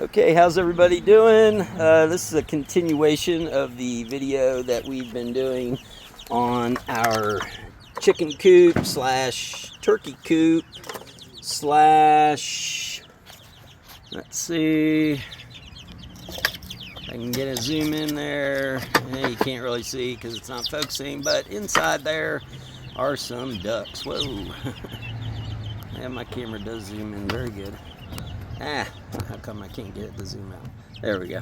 Okay, how's everybody doing? This is a continuation of the video that we've been doing on our chicken coop slash turkey coop slash, let's see if I can get a zoom in there. You can't really see because it's not focusing, but inside there are some ducks. Whoa. Yeah, my camera does zoom in very good. How come I can't get it to zoom out? There we go.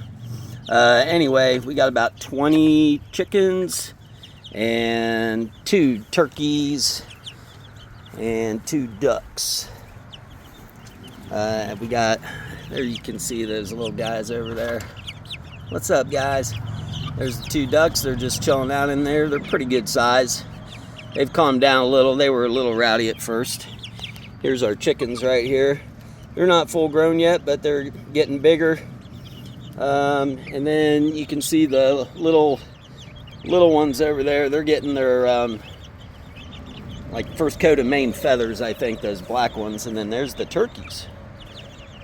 Anyway, we got about 20 chickens and 2 turkeys and 2 ducks. We got, there you can see those little guys over there. What's up, guys? There's the 2 ducks. They're just chilling out in there. They're pretty good size. They've calmed down a little. They were a little rowdy at first. Here's our chickens right here. They're not full grown yet, but they're getting bigger. And then you can see the little ones over there. They're getting their like first coat of main feathers, I think, those black ones. And then there's the turkeys.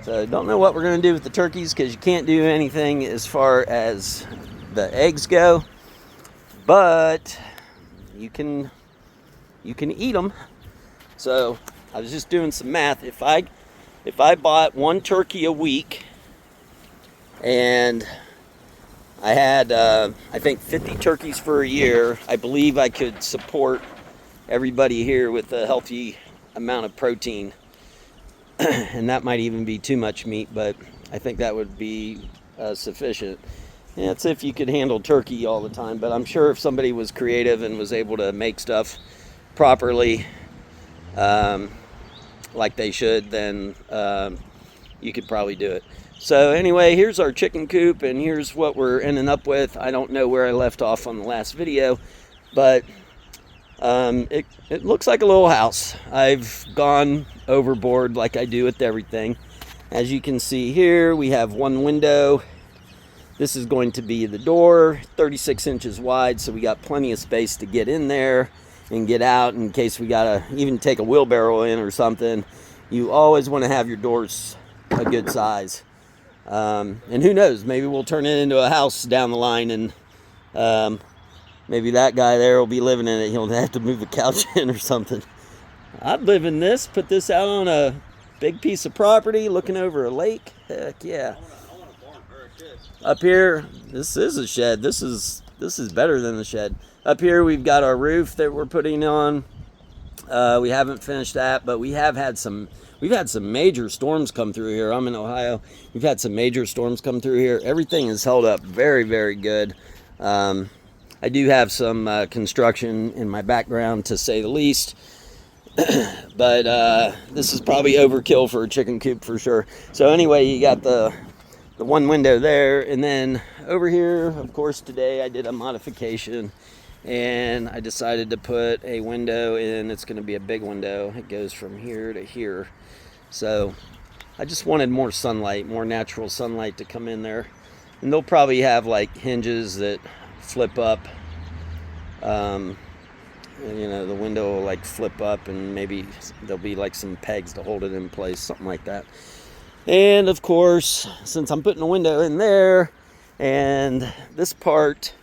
So I don't know what we're going to do with the turkeys because you can't do anything as far as the eggs go. But you can eat them. So I was just doing some math. If I bought 1 turkey a week and I had, I think, 50 turkeys for a year, I believe I could support everybody here with a healthy amount of protein. And that might even be too much meat, but I think that would be sufficient. Yeah, that's if you could handle turkey all the time, but I'm sure if somebody was creative and was able to make stuff properly, like they should, then you could probably do it. So anyway, here's our chicken coop, and here's what we're ending up with. I don't know where I left off on the last video, but it looks like a little house. I've gone overboard like I do with everything. As you can see here, we have 1 window. This is going to be the door, 36 inches wide, so we got plenty of space to get in there and get out in case we gotta even take a wheelbarrow in or something. You always want to have your doors a good size. And who knows, maybe we'll turn it into a house down the line, and maybe that guy there will be living in it. He'll have to move the couch in or something. I'd live in this, put this out on a big piece of property looking over a lake. Heck yeah. I want a barn or a shed. Up here, this is a shed. This is better than the shed. Up here we've got our roof that we're putting on. We haven't finished that, but we've had some major storms come through here. I'm in Ohio. We've had some major storms come through here. Everything has held up very, very good. I do have some construction in my background, to say the least. But this is probably overkill for a chicken coop for sure. So anyway, you got the 1 window there, and then over here, of course, today I did a modification. And I decided to put a window in. It's going to be a big window. It goes from here to here. So I just wanted more sunlight, more natural sunlight to come in there. And they'll probably have like hinges that flip up. The window will like flip up, and maybe there'll be like some pegs to hold it in place, something like that. And of course, since I'm putting a window in there, and this part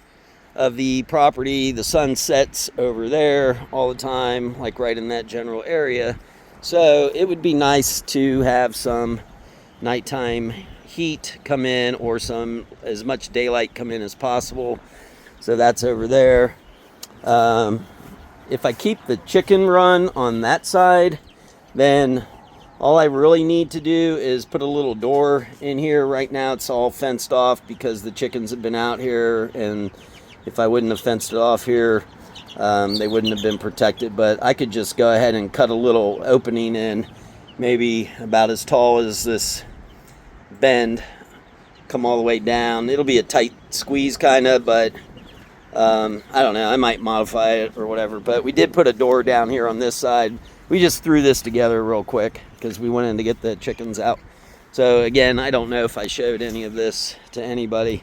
of the property, the sun sets over there all the time, like right in that general area. So it would be nice to have some nighttime heat come in, or as much daylight come in as possible. So that's over there. If I keep the chicken run on that side, then all I really need to do is put a little door in here. Right now it's all fenced off because the chickens have been out here, and if I wouldn't have fenced it off here, they wouldn't have been protected. But I could just go ahead and cut a little opening in, maybe about as tall as this bend, come all the way down. It'll be a tight squeeze kind of, but I don't know. I might modify it or whatever. But we did put a door down here on this side. We just threw this together real quick because we wanted to get the chickens out. So again, I don't know if I showed any of this to anybody,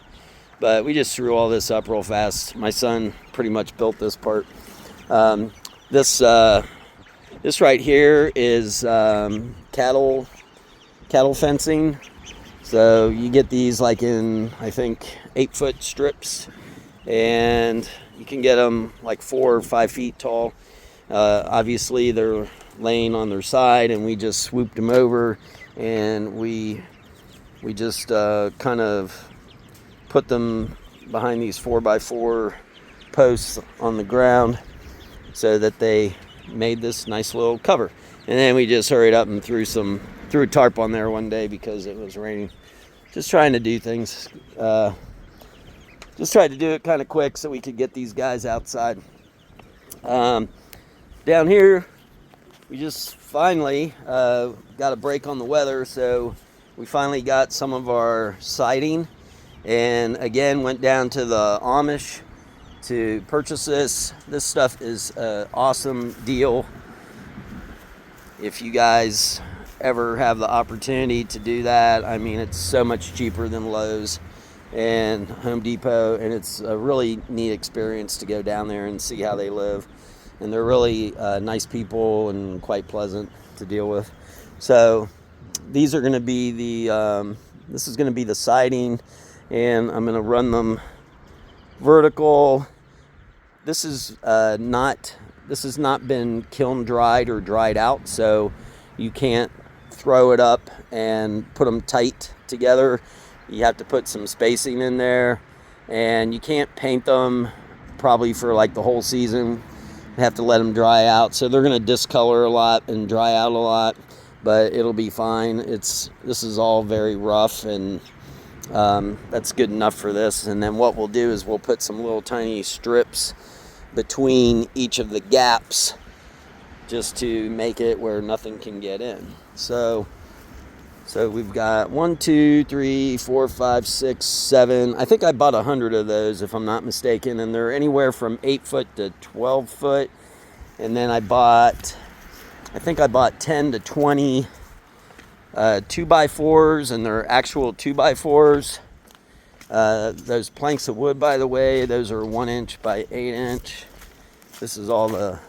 but we just threw all this up real fast. My son pretty much built this part. This right here is cattle fencing. So you get these like in, I think, 8-foot strips, and you can get them like 4 or 5 feet tall. Obviously, they're laying on their side, and we just swooped them over, and we just kind of put them behind these 4x4 posts on the ground so that they made this nice little cover. And then we just hurried up and threw a tarp on there one day because it was raining. Just trying to do things. Just tried to do it kind of quick so we could get these guys outside. Down here, we just finally got a break on the weather, so we finally got some of our siding, and again went down to the Amish to purchase this. This stuff is an awesome deal. If you guys ever have the opportunity to do that, I mean, it's so much cheaper than Lowe's and Home Depot, and it's a really neat experience to go down there and see how they live. And they're really nice people and quite pleasant to deal with. So these are going to be this is going to be the siding, and I'm going to run them vertical. This has not been kiln dried or dried out, so you can't throw it up and put them tight together. You have to put some spacing in there, and you can't paint them probably for like the whole season. You have to let them dry out, so they're going to discolor a lot and dry out a lot, but it'll be fine. This is all very rough, and that's good enough for this. And then what we'll do is we'll put some little tiny strips between each of the gaps just to make it where nothing can get in. So we've got 1, 2, 3, 4, 5, 6, 7. I think I bought 100 of those, if I'm not mistaken, and they're anywhere from 8 foot to 12 foot. And then I think I bought 10 to 20 2x4s, and they're actual 2x4s. Those planks of wood, by the way, those are 1 inch by 8 inch. This is all the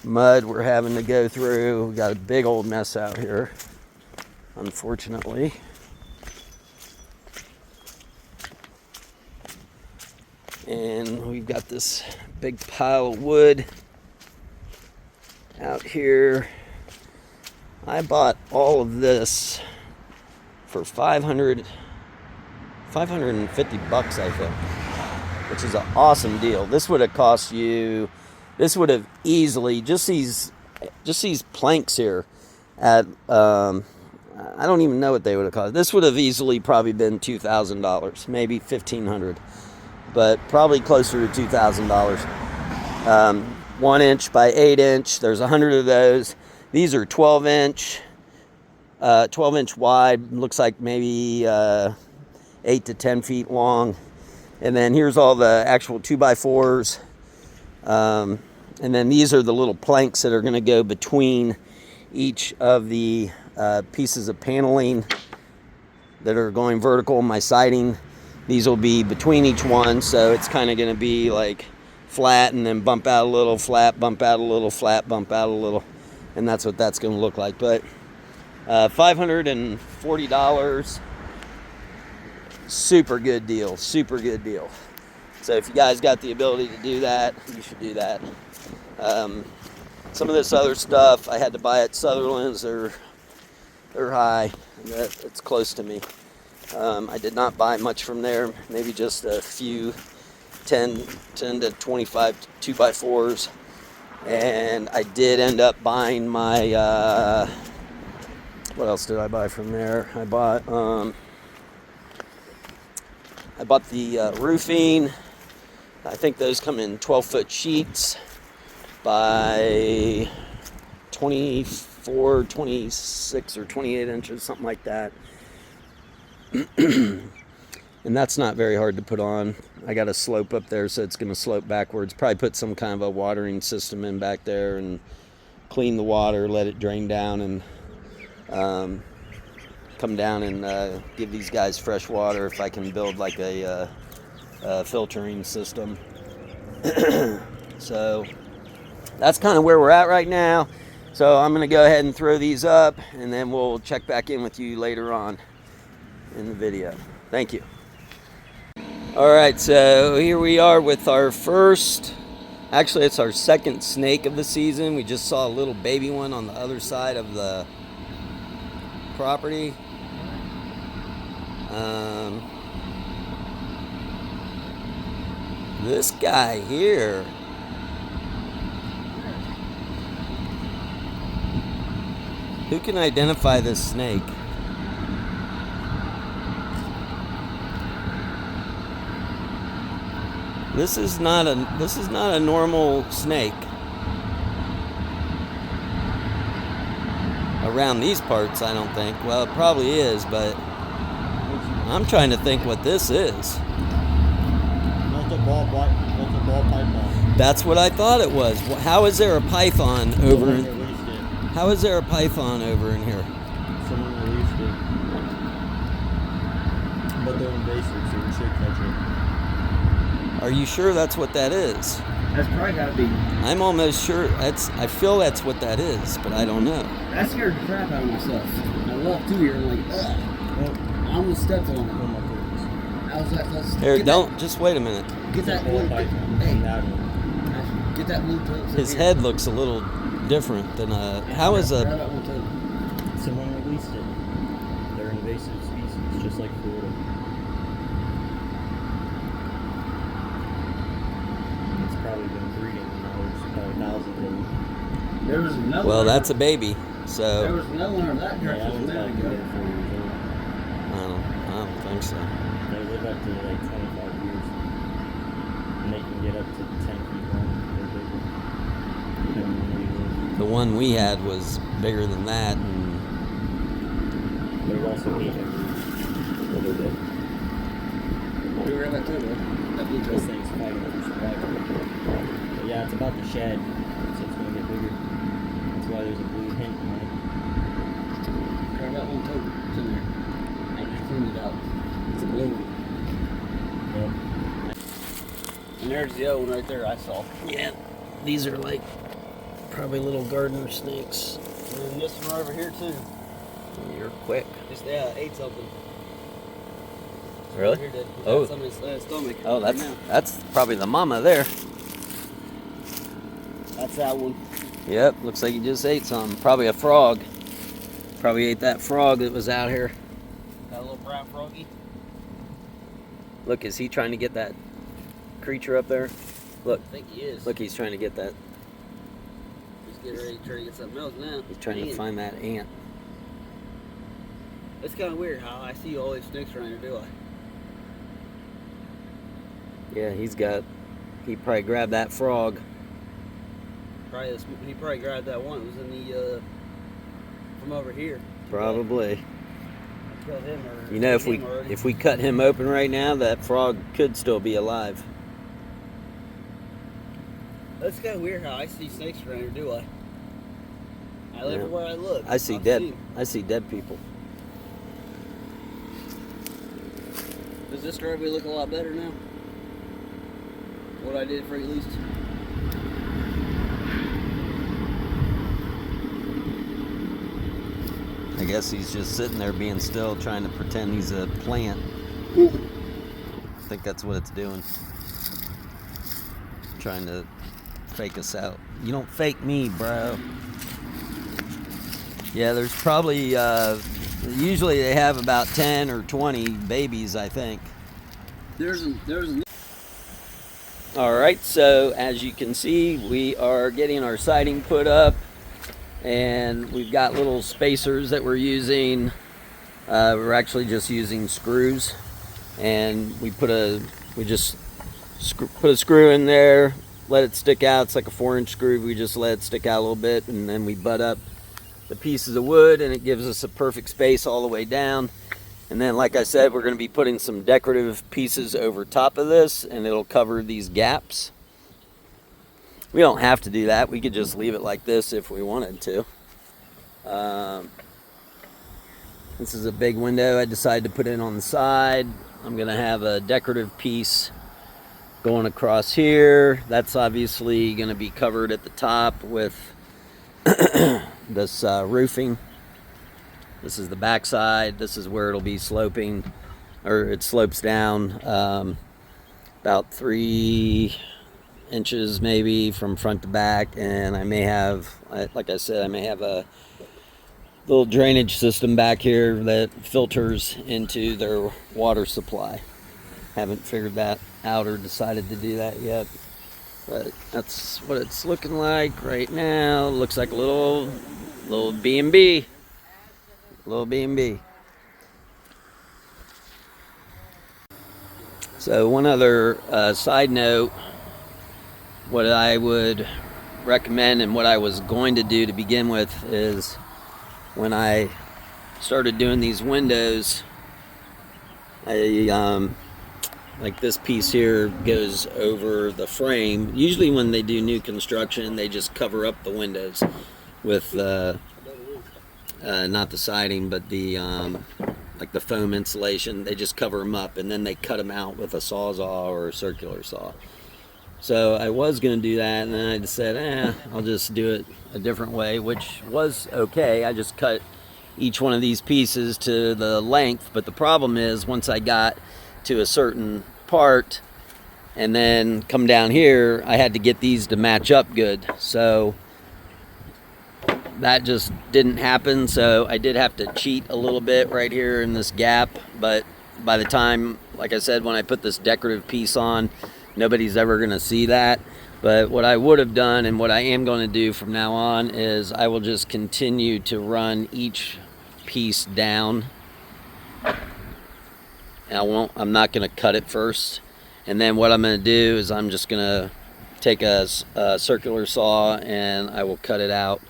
mud we're having to go through. We got a big old mess out here, unfortunately. And we've got this big pile of wood out here. I bought all of this for $550, I think, which is an awesome deal. This would have cost you, this would have easily, just these planks here at, I don't even know what they would have cost. This would have easily probably been $2,000, maybe $1,500, but probably closer to $2,000. 1 inch by 8 inch. There's 100 of those. These are 12 inch wide. Looks like maybe 8 to 10 feet long. And then here's all the actual 2x4s. And then these are the little planks that are going to go between each of the pieces of paneling that are going vertical. My siding, these will be between each one, so it's kind of going to be like flat and then bump out a little, flat, bump out a little, flat, bump out a little, and that's what that's going to look like. But $540, super good deal. So if you guys got the ability to do that, you should do that. Some of this other stuff I had to buy at Sutherland's. They're high. It's close to me. I did not buy much from there. Maybe just a few 10 to 25 2x4s. And I did end up buying my, what else did I buy from there? I bought the roofing. I think those come in 12-foot sheets by 24, 26, or 28 inches, something like that. And that's not very hard to put on. I got a slope up there, so it's going to slope backwards. Probably put some kind of a watering system in back there and clean the water, let it drain down, and come down and give these guys fresh water if I can build like a filtering system. So that's kind of where we're at right now. So I'm going to go ahead and throw these up, and then we'll check back in with you later on. in the video. Thank you. All right, so here we are with our first, actually it's our second snake of the season. We just saw a little baby one on the other side of the property. This guy here, who can identify this snake? This is not a normal snake around these parts, I don't think. Well, it probably is, but I'm trying to think what this is. Multi-ball python. That's what I thought it was. How is there a python over in, how is there a python over in here? Someone released it. But they're invasive, so we should catch it. Are you sure that's what that is? That's probably gotta be. I'm almost sure I feel that's what that is, but I don't know. That scared the crap out of myself. I walked through here and like, ugh. I almost stepped on it. I was like, let's Here, get don't, just wait a minute. Get that blue. Hey, get that blue toad. His head looks a little different than how is Grab a, that one toad. Someone released it. They're invasive species, just like Florida. It's probably been breeding. Now there's probably thousands of them. There was another well, one. that's a baby, There so was another one of that Yeah, girl that just a one's minute like ago. 4 years old. I don't think so. They live up to like 25 years. And they can get up to 10 feet long. They're bigger. Depending on where you live. The one we had was bigger than that, and There's also Asian breeds. So they're big. We were that toad, though. That blue Those toad. things fighting for survival. But yeah, it's about the shed, so it's going to get bigger. That's why there's a blue hint on it. Grab that one toad. It's in there. I just cleaned it out. It's a blue one. Yep. And there's the other one right there I saw. yeah, these are like probably little gardener snakes. And this one over here too. You're quick. Just ate something. Really? Right here did. Oh. Got something in his stomach. Oh, right now. that's probably the mama there. That's that one. Yep, looks like he just ate something. Probably a frog. Probably ate that frog that was out here. That little brown froggy. Look, is he trying to get that creature up there? Look, I think he is. look, he's trying to get that. He's getting ready to try to get something else now. He's trying to Man, find that ant. It's kind of weird how I see all these snakes around here, do I? Yeah, he probably grabbed that frog. He probably grabbed that one. It was in the, from over here. Probably. I killed him or You know, ate him already. if we cut him open right now, that frog could still be alive. That's kind of weird how I see snakes around here, do I? Yeah. Everywhere I look. I see I'll dead. see 'em. I see dead people. Does this driveway look a lot better now? What I did for at least. I guess he's just sitting there being still, trying to pretend he's a plant. I think that's what it's doing. Trying to fake us out. You don't fake me, bro. Yeah, there's probably, usually they have about 10 or 20 babies, I think. There's a All right, so as you can see, we are getting our siding put up, and we've got little spacers that we're using. We're actually just using screws, and we just put a screw in there, let it stick out. It's like a 4-inch screw. We just let it stick out a little bit, and then we butt up the pieces of wood, and it gives us a perfect space all the way down. And then, like I said, we're going to be putting some decorative pieces over top of this, and it'll cover these gaps. We don't have to do that. We could just leave it like this if we wanted to. This is a big window I decided to put in on the side. I'm going to have a decorative piece going across here. That's obviously going to be covered at the top with this roofing. This is the back side. This is where it'll be sloping, or it slopes down about 3 inches maybe from front to back. And I may have, like I said, I may have a little drainage system back here that filters into their water supply. Haven't figured that out or decided to do that yet, but that's what it's looking like right now. Looks like a little B&B, little B&B. So one other side note, what I would recommend and what I was going to do to begin with is, when I started doing these windows, I like this piece here goes over the frame. Usually when they do new construction, they just cover up the windows with not the siding, but the like the foam insulation. They just cover them up, and then they cut them out with a sawzall or a circular saw. So I was going to do that, and then I said, I'll just do it a different way, which was okay. I just cut each one of these pieces to the length, but the problem is, once I got to a certain part and then come down here, I had to get these to match up good. So that just didn't happen. So I did have to cheat a little bit right here in this gap, but by the time, like I said, when I put this decorative piece on, nobody's ever going to see that. But what I would have done, and what I am going to do from now on, is I will just continue to run each piece down. And I'm not going to cut it first. And then what I'm going to do is I'm just going to take a circular saw, and I will cut it out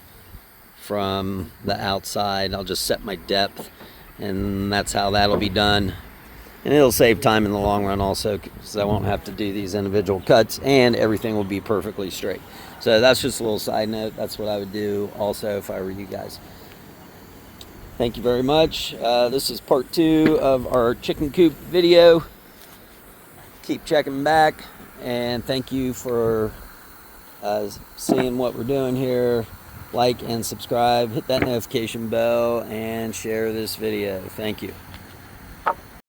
from the outside. I'll just set my depth, and that's how that'll be done. And it'll save time in the long run also, because I won't have to do these individual cuts, and everything will be perfectly straight. So that's just a little side note. That's what I would do also if I were you guys. Thank you very much. This is part 2 of our chicken coop video. Keep checking back, and thank you for seeing what we're doing here. Like and subscribe, hit that notification bell, and share this video. Thank you.